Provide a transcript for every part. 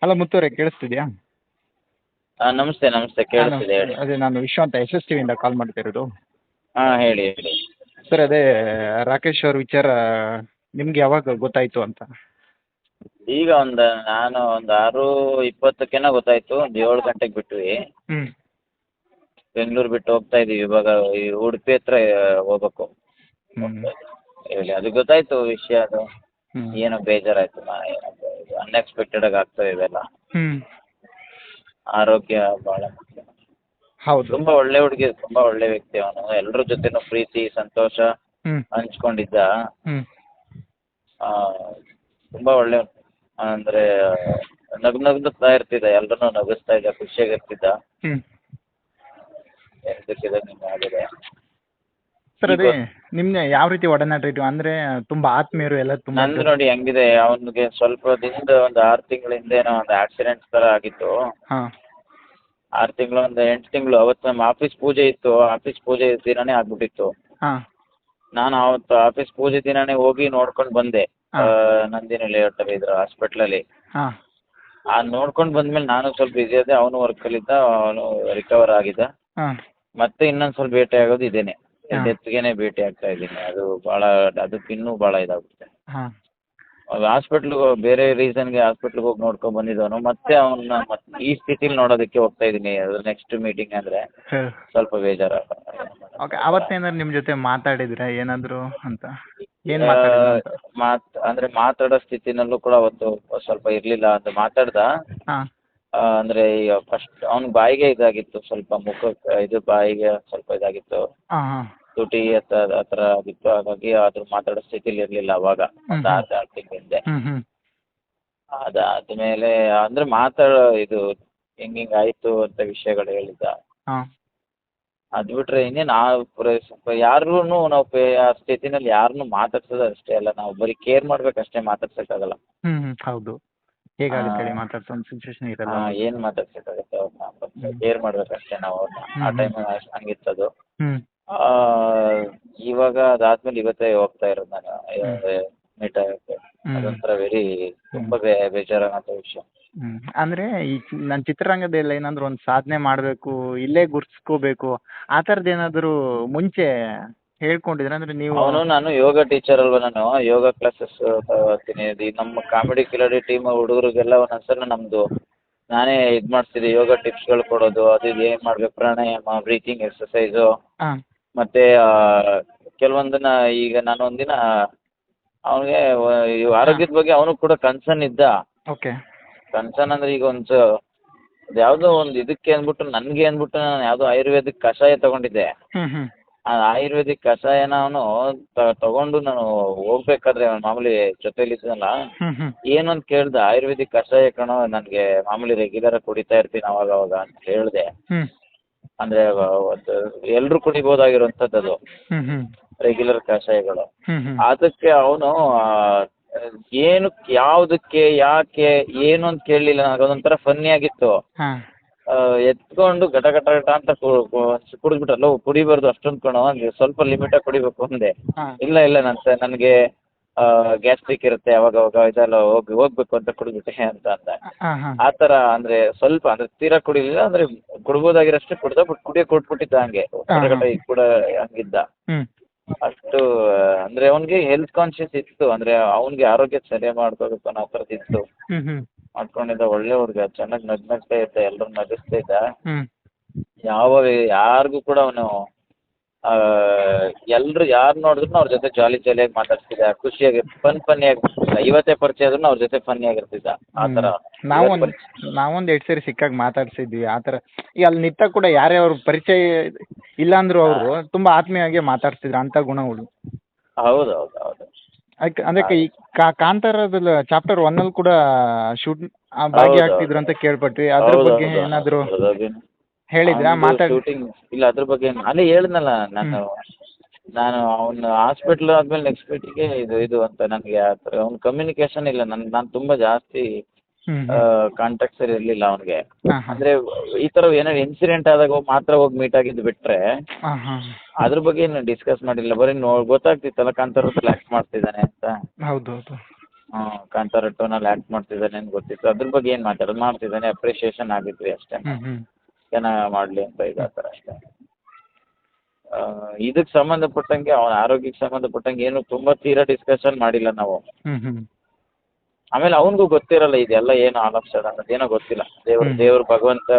Hello ಮುತ್ತೂರೇ, ಕೇಳಿಸ್ತಿದ್ಯಾ? ನಮಸ್ತೆ ನಮಸ್ತೆ, ನಾನು ಕೇಳಿಸ್ತಿದೆ ಹೇಳಿ. ಅದೇ ನಾನು ವಿಶ್ವ ಅಂತ ಎಸ್ ಎಸ್ ಟಿವಿಯಿಂದ ಕಾಲ್ ಮಾಡ್ತಿರೋದು. ಹಾಂ ಹೇಳಿ ಹೇಳಿ. ಸರ್ ಅದೇ ರಾಕೇಶ್ ಅವ್ರ ವಿಚಾರ ನಿಮ್ಗೆ ಯಾವಾಗ ಗೊತ್ತಾಯಿತು ಅಂತ? ಈಗ ನಾನು ಒಂದು 6:20 ಗೊತ್ತಾಯಿತು. ಒಂದು 7 ಗಂಟೆಗೆ ಬಿಟ್ವಿ. ಹ್ಞೂ ಬೆಂಗಳೂರು ಬಿಟ್ಟು ಹೋಗ್ತಾ ಇದ್ದೀವಿ ಇವಾಗ. ಈ ಉಡುಪಿ ಹತ್ರ ಹೋಗ್ಬೇಕು. ಹ್ಞೂ ಹೇಳಿ, ಅದು ಗೊತ್ತಾಯಿತು ವಿಷಯ. ಅದು ಹ್ಞೂ ಏನೋ ಬೇಜಾರಾಯಿತು. ಅನ್ಎಕ್ಸ್ಪೆಕ್ಟೆಡಾಗಿ ಆಗ್ತವೆ ಇವೆಲ್ಲ. ಹ್ಞೂ ಆರೋಗ್ಯ ಭಾಳ ಮುಖ್ಯ. ಹೌದು. ತುಂಬ ಒಳ್ಳೆ ಹುಡುಗಿ, ತುಂಬ ಒಳ್ಳೆ ವ್ಯಕ್ತಿ ಅವನು. ಎಲ್ಲರ ಜೊತೆನೂ ಪ್ರೀತಿ ಸಂತೋಷ ಹ್ಞೂ ಹಂಚ್ಕೊಂಡಿದ್ದ. ಹ್ಞೂ ತುಂಬ ಒಳ್ಳೆ, ಅಂದರೆ ನಗ್ನಗ್ತಾ ಇರ್ತಿದ್ದ, ಎಲ್ಲರನ್ನೂ ನಗಿಸ್ತಾ ಇದ್ದ, ಖುಷಿಯಾಗಿರ್ತಿದ್ದ. ಹ್ಞೂ ಎಂತಕ್ಕಿದೆ ನಿಮ್ಗೆ ಆಗಿದೆ. ಸರ್ ಅದೇ ನಿಮ್ಗೆ ಯಾವ ರೀತಿ ಒಡನಾಟ ಇಟ್ಟು ಅಂದರೆ ತುಂಬ ಆತ್ಮೀಯರು ಎಲ್ಲ ತುಂಬ? ನಂದು ನೋಡಿ ಹೆಂಗಿದೆ, ಅವನಿಗೆ ಸ್ವಲ್ಪ ದಿನದ ಒಂದು 6 ತಿಂಗಳ ಹಿಂದೆನೋ ಒಂದು ಆಕ್ಸಿಡೆಂಟ್ ಥರ ಆಗಿತ್ತು. ಹಾಂ 6 ತಿಂಗಳು, ಒಂದು 8 ತಿಂಗಳು. ಅವತ್ತು ನಮ್ಮ ಆಫೀಸ್ ಪೂಜೆ ಇತ್ತು. ಆಫೀಸ್ ಪೂಜೆ ದಿನನೇ ಆಗ್ಬಿಟ್ಟಿತ್ತು. ಹಾಂ ನಾನು ಅವತ್ತು ಆಫೀಸ್ ಪೂಜೆ ದಿನನೇ ಹೋಗಿ ನೋಡ್ಕೊಂಡು ಬಂದೆ. ನಂದಿನಿ ಲೇಔಟಲ್ಲಿ ಇದ್ರು ಹಾಸ್ಪಿಟ್ಲಲ್ಲಿ. ಹಾಂ ನೋಡ್ಕೊಂಡು ಬಂದ್ಮೇಲೆ ನಾನು ಸ್ವಲ್ಪ ಬಿಸಿ ಆದೆ. ಅವನು ವರ್ಕಲ್ಲಿದ್ದ, ಅವನು ರಿಕವರ್ ಆಗಿದ್ದ. ಹಾಂ ಮತ್ತೆ ಇನ್ನೊಂದು ಸ್ವಲ್ಪ ಭೇಟಿ ಆಗೋದು ಇದೇನೆ, ಹಾಂ ಡೆತ್ಗೆನೆ ಭೇಟಿ ಆಗ್ತಾ ಇದ್ದೀನಿ. ಅದು ಭಾಳ, ಅದಕ್ಕೆ ಇನ್ನೂ ಭಾಳ ಇದಾಗುತ್ತೆ. ಹಾಂ ಹಾಸ್ಪಿಟ್ಲಿಗೆ ಬೇರೆ ರೀಸನ್ಗೆ ಹಾಸ್ಪಿಟ್ಲಿಗೆ ಹೋಗಿ ನೋಡ್ಕೊಂಡು ಬಂದಿದ್ದವನು ಮತ್ತೆ ಅವನ್ನ ಈ ಸ್ಥಿತಿಲಿ ನೋಡೋದಕ್ಕೆ ಹೋಗ್ತಾ ಇದ್ದೀನಿ. ಅದು ನೆಕ್ಸ್ಟ್ ಮೀಟಿಂಗ್ ಅಂದರೆ ಸರ್ ಸ್ವಲ್ಪ ಬೇಜಾರ. ಓಕೆ, ಅವತ್ತೇನಾದ್ರು ನಿಮ್ಮ ಜೊತೆ ಮಾತಾಡಿದ್ರಾ ಏನಾದರೂ ಅಂತ? ಏನು ಮಾತಾಡಿದ್ರು ಅಂತ? ಅಂದರೆ ಮಾತಾಡೋ ಸ್ಥಿತಿನಲ್ಲೂ ಕೂಡ ಅವತ್ತು ಸ್ವಲ್ಪ ಇರಲಿಲ್ಲ. ಅಂತ ಮಾತಾಡ್ದ. ಹಾಂ ಅಂದರೆ ಈಗ ಫಸ್ಟ್ ಅವ್ನ ಬಾಯಿಗೆ ಇದಾಗಿತ್ತು, ಸ್ವಲ್ಪ ಮುಖಕ್ಕೆ ಇದು ಬಾಯಿಗೆ ಸ್ವಲ್ಪ ಇದಾಗಿತ್ತು. ಹಾಂ ಹಾಂ ತುಟಿ ಆ ಥರ ಆಗಿತ್ತು. ಹಾಗಾಗಿ ಅದು ಮಾತಾಡೋ ಸ್ಥಿತಿಲಿ ಇರಲಿಲ್ಲ ಅವಾಗ, ಒಂದು 6 ತಿಂಗಳ ಹಿಂದೆ. ಹ್ಞೂ ಹ್ಞೂ ಅದಾದಮೇಲೆ ಅಂದರೆ ಇದು ಹಿಂಗೆ ಆಯಿತು ಅಂತ ವಿಷಯಗಳು ಹೇಳಿದ್ದ. ಹಾಂ ಅದು ಬಿಟ್ಟರೆ ಇನ್ನೇನು ಸ್ವಲ್ಪ ಯಾರೂ ನಾವು ಆ ಸ್ಥಿತಿನಲ್ಲಿ ಯಾರನ್ನೂ ಮಾತಾಡ್ಸೋದು ಅಷ್ಟೇ ಅಲ್ಲ, ನಾವು ಬರೀ ಕೇರ್ ಮಾಡ್ಬೇಕಷ್ಟೇ, ಮಾತಾಡ್ಸೋಕ್ಕಾಗಲ್ಲ. ಹ್ಞೂ ಹ್ಞೂ ಹೌದು. ಹೇಗಾಗುತ್ತೆ ಹೇಳಿ, ಮಾತಾಡ್ಸೋ ಒಂದು ಸಿಚುವೇಶನ್ ಇರಲ್ಲ. ಏನು ಮಾತಾಡ್ಸೋಕ್ಕಾಗುತ್ತೆ ಅವ್ರನ್ನ, ಕೇರ್ ಮಾಡ್ಬೇಕಷ್ಟೇ ನಾವು ಅವ್ರನ್ನ. ಆ ಟೈಮ್ ಹಂಗಿತ್ತದು. ಹ್ಞೂ ಇವಾಗ ಅದಾದ್ಮೇಲೆ ಇವತ್ತೇ ಹೋಗ್ತಾ ಇರೋದು ನಾನು ಮೀಟ್ ಆಗೋಕ್ಕೆ. ಹ್ಞೂ ಅದೊಂಥರ ತುಂಬ ಬೇಜಾರಾಗಂಥ ವಿಷಯ. ಹ್ಞೂ ಅಂದರೆ ಈ ನನ್ನ ಚಿತ್ರರಂಗದಲ್ಲಿ ಏನಾದರೂ ಒಂದು ಸಾಧನೆ ಮಾಡಬೇಕು, ಇಲ್ಲೇ ಗುರ್ತಿಸ್ಕೋಬೇಕು, ಆ ಥರದ್ದು ಏನಾದರೂ ಮುಂಚೆ ಹೇಳ್ಕೊಂಡಿದ್ರೆ ಅಂದರೆ ನೀವು? ನಾನು ಯೋಗ ಟೀಚರ್ ಅಲ್ವಾ, ನಾನು ಯೋಗ ಕ್ಲಾಸಸ್ ತಗೋತೀನಿ. ನಮ್ಮ ಕಾಮಿಡಿ ಕಿಲಾಡಿ ಟೀಮ್ ಹುಡುಗರಿಗೆಲ್ಲ ಒಂದೊಂದ್ಸಲ ನಾನೇ ಇದು ಮಾಡಿಸ್ತಿದ್ದೆ, ಯೋಗ ಟಿಪ್ಸ್ಗಳು ಕೊಡೋದು, ಅದು ಇದು ಏನು ಮಾಡಬೇಕು, ಪ್ರಾಣಾಯಾಮ, ಬ್ರೀತಿಂಗ್ ಎಕ್ಸಸೈಸು. ಹಾಂ ಮತ್ತು ಕೆಲವೊಂದನ್ನ ಈಗ ನಾನು ಒಂದಿನ ಅವನಿಗೆ ಆರೋಗ್ಯದ ಬಗ್ಗೆ ಅವನು ಕೂಡ ಕನ್ಸರ್ನ್ ಇದ್ದ. ಓಕೆ. ಕನ್ಸರ್ನ್ ಅಂದರೆ ಈಗ ಅದು ಯಾವುದೋ ಒಂದು ಇದಕ್ಕೆ ಅಂದ್ಬಿಟ್ಟು ನಾನು ಯಾವುದೋ ಆಯುರ್ವೇದಿಕ್ ಕಷಾಯ ತೊಗೊಂಡಿದ್ದೆ. ಹ್ಞೂ ಹ್ಞೂ ಆ ಆಯುರ್ವೇದಿಕ್ ಕಷಾಯನ ಅವನು ತಗೊಂಡು ನಾನು ಹೋಗ್ಬೇಕಾದ್ರೆ ಮಾಮೂಲಿ ಜೊತೆಲಿದ್ದನಲ್ಲ, ಹ್ಞೂ ಹ್ಞೂ ಏನಂತ ಕೇಳ್ದೆ, ಆಯುರ್ವೇದಿಕ್ ಕಷಾಯ ಕಣೋ, ನನಗೆ ಮಾಮೂಲಿ ರೆಗ್ಯುಲರಾಗಿ ಕುಡಿತಾ ಇರ್ತೀನಿ ಅವಾಗ ಅಂತ ಹೇಳಿದೆ. ಹ್ಞೂ ಅಂದರೆ ಎಲ್ಲರೂ ಕುಡಿಬೋದಾಗಿರುವಂಥದ್ದು ಅದು, ಹ್ಞೂ ಹ್ಞೂ ರೆಗ್ಯುಲರ್ ಕಷಾಯಗಳು. ಹ್ಞೂ ಹ್ಞೂ ಅದಕ್ಕೆ ಅವನು ಏನಕ್ಕೆ, ಯಾವುದಕ್ಕೆ, ಯಾಕೆ, ಏನು ಅಂತ ಕೇಳಲಿಲ್ಲ. ನನಗೆ ಅದೊಂಥರ ಫನ್ನಿ ಆಗಿತ್ತು. ಹಾಂ ಎತ್ಕೊಂಡು ಘಟ ಘಟ ಘಟ ಅಂತ ಕುಡಿದ್ಬಿಟ್ಟಲ್ಲ. ಕುಡಿಬಾರ್ದು ಅಷ್ಟೊಂದು ಕಣೋ, ಸ್ವಲ್ಪ ಲಿಮಿಟಾಗಿ ಕುಡಿಬೇಕು ಅಂದೆ. ಹಾಂ ಇಲ್ಲ ನನಗೆ ಗ್ಯಾಸ್ಟ್ರಿಕ್ ಇರುತ್ತೆ ಅವಾಗ ಇದೆಲ್ಲ ಹೋಗ್ಬೇಕು ಅಂತ ಕುಡಿದ್ಬಿಟ್ಟೆ ಅಂತ ಅಂದ. ಹಾಂ ಹಾಂ ಆ ಥರ ಅಂದರೆ ಸ್ವಲ್ಪ, ಅಂದರೆ ತೀರಾ ಕುಡಿಲಿಲ್ಲ, ಅಂದರೆ ಕುಡ್ಬೋದಾಗಿರೋಷ್ಟೇ ಕುಡ್ದ, ಬಟ್ ಕುಡಿಯೋಕೆ ಕೊಟ್ಬಿಟ್ಟಿದ್ದ ಹಂಗೆ ಹೊರಗಡೆ ಕೂಡ ಹಂಗಿದ್ದ. ಹ್ಞೂ ಅಷ್ಟು ಅಂದರೆ ಅವನಿಗೆ ಹೆಲ್ತ್ ಕಾನ್ಷಿಯಸ್ ಇತ್ತು, ಅಂದರೆ ಅವನಿಗೆ ಆರೋಗ್ಯ ಸರಿ ಮಾಡ್ಕೋಬೇಕು ಅನ್ನೋ ಥರದ್ದು ಇತ್ತು. ಹ್ಞೂ ಹ್ಞೂ ಮಾಡ್ಕೊಂಡಿದ್ದ, ಒಳ್ಳೆ ಹುಡುಗ, ಚೆನ್ನಾಗಿ ನಗ್ನಗ್ತಾ ಇದ್ದ, ಎಲ್ಲರೂ ನಗಿಸ್ತಾ ಇದ್ದ. ಹ್ಞೂ ಯಾರಿಗೂ ಕೂಡ ಅವನು ಎಲ್ಲರೂ ಯಾರು ನೋಡಿದ್ರು ಅವ್ರ ಜೊತೆ ಜಾಲಿಯಾಗಿ ಮಾತಾಡ್ತಿದ್ದ, ಖುಷಿಯಾಗಿ ಫನ್ನಿಯಾಗಿ. ಇವತ್ತೇ ಪರಿಚಯ ಆದ್ರೂ ಅವ್ರ ಜೊತೆ ಫನ್ನಿಯಾಗಿರ್ತಿದ್ದ. ಆ ಥರ ನಾವೊಂದು 2 ಸರಿ ಸಿಕ್ಕಾಗ ಮಾತಾಡ್ಸಿದ್ವಿ ಆ ಥರ. ಈಗ ಅಲ್ಲಿ ನಿಂತಾಗ ಕೂಡ ಯಾರ್ಯಾವ್ರ ಪರಿಚಯ ಇಲ್ಲಾಂದ್ರೂ ಅವರು ತುಂಬ ಆತ್ಮೀಯವಾಗಿ ಮಾತಾಡ್ತಿದ್ರು, ಅಂಥ ಗುಣಗಳು. ಹೌದು. ಅದಕ್ಕೆ ಈ ಕಾಂತಾರದಲ್ಲಿ ಚಾಪ್ಟರ್ 1 ಕೂಡ ಭಾಗಿಯಾಗ್ತಿದ್ರು ಅಂತ ಕೇಳ್ಪಟ್ವಿ. ಅದ್ರ ಬಗ್ಗೆ ಏನಾದರೂ ಹೇಳಿದ್ರಾ, ಶೂಟಿಂಗ್? ಇಲ್ಲ, ಅದ್ರ ಬಗ್ಗೆ ಅಲ್ಲೇ ಹೇಳಿದ್ನಲ್ಲ ನಾನು ಅವನು ಹಾಸ್ಪಿಟ್ಲ್ ಆದ್ಮೇಲೆ ನೆಕ್ಸ್ಟ್ ಮೀಟಿಂಗ್ಗೆ ಇದು ಅಂತ. ನನಗೆ ಆ ಥರ ಅವ್ನ ಕಮ್ಯುನಿಕೇಶನ್ ಇಲ್ಲ. ನಾನು ತುಂಬ ಜಾಸ್ತಿ ಕಾಂಟ್ಯಾಕ್ಟ್ಸ್ ಇರಲಿಲ್ಲ ಅವನಿಗೆ. ಅಂದರೆ ಈ ಥರ ಏನಾದ್ರು ಇನ್ಸಿಡೆಂಟ್ ಆದಾಗ ಮಾತ್ರ ಹೋಗಿ ಮೀಟ್ ಆಗಿದ್ದು ಬಿಟ್ಟರೆ ಅದ್ರ ಬಗ್ಗೆ ಏನು ಡಿಸ್ಕಸ್ ಮಾಡಿಲ್ಲ. ಬರೀ ಗೊತ್ತಾಗ್ತಿತ್ತಲ್ಲ ಕಾಂತಾರದಲ್ಲಿ ಆ್ಯಕ್ಟ್ ಮಾಡ್ತಿದ್ದಾನೆ ಅಂತ. ಹೌದು. ಕಾಂತಾರ ಟೋನಲ್ಲಿ ಆ್ಯಕ್ಟ್ ಮಾಡ್ತಿದ್ದಾನೆ ಅಂತ ಗೊತ್ತಿತ್ತು. ಅದ್ರ ಬಗ್ಗೆ ಏನು ಮಾತಾಡೋದು, ಮಾಡ್ತಿದ್ದಾನೆ, ಅಪ್ರಿಷಿಯೇಷನ್ ಆಗಿದ್ವಿ ಅಷ್ಟೇ, ಚೆನ್ನಾಗಿ ಮಾಡಲಿ ಅಂತ ಇದು ಆ ಥರ ಅಷ್ಟೇ. ಇದಕ್ಕೆ ಸಂಬಂಧಪಟ್ಟಂಗೆ ಅವನ ಆರೋಗ್ಯಕ್ಕೆ ಸಂಬಂಧಪಟ್ಟಂಗೆ ಏನು ತುಂಬ ತೀರಾ ಡಿಸ್ಕಷನ್ ಮಾಡಿಲ್ಲ ನಾವು. ಆಮೇಲೆ ಅವನಿಗೂ ಗೊತ್ತಿರಲ್ಲ ಇದೆಲ್ಲ ಏನು ಆಲ್ ಆಫ್ ಸಡನ್ ಅನ್ನೋದೇನೋ ಗೊತ್ತಿಲ್ಲ. ದೇವ್ರು ಭಗವಂತ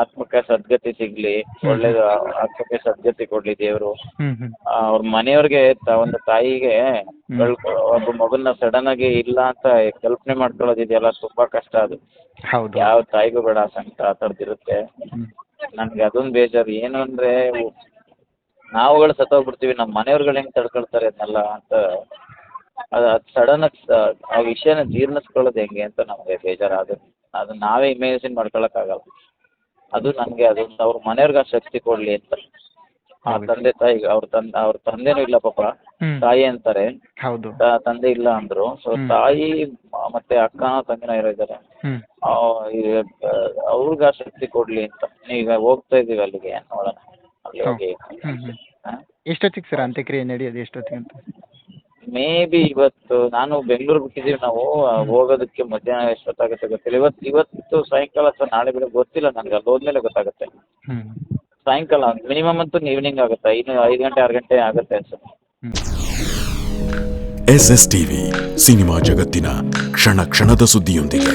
ಆತ್ಮಕ್ಕೆ ಸದ್ಗತಿ ಸಿಗ್ಲಿ, ಒಳ್ಳೇದು ಆತ್ಮಕ್ಕೆ ಸದ್ಗತಿ ಕೊಡ್ಲಿ ದೇವರು. ಅವ್ರ ಮನೆಯವ್ರಿಗೆ ಒಂದು ತಾಯಿಗೆ ಒಬ್ಬ ಮಗನ್ನ ಸಡನ್ ಆಗಿ ಇಲ್ಲ ಅಂತ ಕಲ್ಪನೆ ಮಾಡ್ಕೊಳ್ಳೋದಿದೆಯಲ್ಲ, ತುಂಬಾ ಕಷ್ಟ ಅದು. ಯಾವ ತಾಯಿಗೂ ಬೇಡ ಸಂಕಟ ಆ ಥರದ್ದಿರುತ್ತೆ. ನನ್ಗೆ ಅದೊಂದು ಬೇಜಾರು. ಏನು ಅಂದ್ರೆ ನಾವುಗಳು ಸತ್ತೋಗ್ಬಿಡ್ತೀವಿ, ನಮ್ಮ ಮನೆಯವ್ರುಗಳು ಹೆಂಗ್ ತಡ್ಕೊಳ್ತಾರೆ ಅದನ್ನೆಲ್ಲ ಅಂತ. ಅದು ಸಡನ್ ಆ ವಿಷಯನ ಜೀರ್ಣಿಸ್ಕೊಳ್ಳೋದು ಹೆಂಗೆ ಅಂತ ನಮಗೆ ಬೇಜಾರು. ಅದನ್ನ ನಾವೇ ಇಮ್ಯಾಜಿನ್ ಮಾಡ್ಕೊಳಕ್ಕಾಗಲ್ಲ. ಅದು ನನಗೆ ಅದೊಂದು ಅವ್ರ ಮನೆಯವ್ರಿಗೆ ಆ ಶಕ್ತಿ ಕೊಡ್ಲಿ ಅಂತ. ಆ ತಂದೆ ತಾಯಿಗೆ ಅವ್ರ ತಂದೆನೂ ಇಲ್ಲ ಪಾಪ, ತಾಯಿ ಅಂತಾರೆ, ತಂದೆ ಇಲ್ಲ ಅಂದ್ರು. ಸೊ ತಾಯಿ ಮತ್ತೆ ಅಕ್ಕ ತಂಗಿನ ಇದ್ದಾರೆ, ಅವ್ರಿಗೆ ಆ ಶಕ್ತಿ ಕೊಡ್ಲಿ ಅಂತ. ಈಗ ಹೋಗ್ತಾ ಇದೀವಿ ಅಲ್ಲಿಗೆ, ನೋಡೋಣ ಅಲ್ಲಿ ಹೋಗಿ. ಎಷ್ಟೊತ್ತಿಗೆ ಸರ್ ಅಂತ್ಯಕ್ರಿಯೆ ನಡೆಯೋದು, ಎಷ್ಟೊತ್ತಿಗೆ ಅಂತ? ಮೇ ಬಿ ಇವತ್ತು ನಾನು ಬೆಂಗಳೂರು ಬಿಟ್ಟಿದ್ದೀವಿ ನಾವು, ಹೋಗೋದಕ್ಕೆ ಮಧ್ಯಾಹ್ನ ಎಷ್ಟೊತ್ತಾಗುತ್ತೆ ಗೊತ್ತಿಲ್ಲ. ಇವತ್ತು ಸಾಯಂಕಾಲ ಅಥವಾ ನಾಳೆ ಬೆಳಗ್ಗೆ ಗೊತ್ತಿಲ್ಲ ನನಗೆ, ಅಲ್ಲಿ ಹೋದ್ಮೇಲೆ ಗೊತ್ತಾಗುತ್ತೆ. ಸಾಯಂಕಾಲ ಮಿನಿಮಮ್ ಅಂತೂ ಈವ್ನಿಂಗ್ ಆಗುತ್ತೆ, 5 ಗಂಟೆ 6 ಗಂಟೆ ಆಗುತ್ತೆ ಅನ್ಸುತ್ತೆ. SS ಟಿವಿ ಸಿನಿಮಾ ಜಗತ್ತಿನ ಕ್ಷಣ ಕ್ಷಣದ ಸುದ್ದಿಯೊಂದಿಗೆ.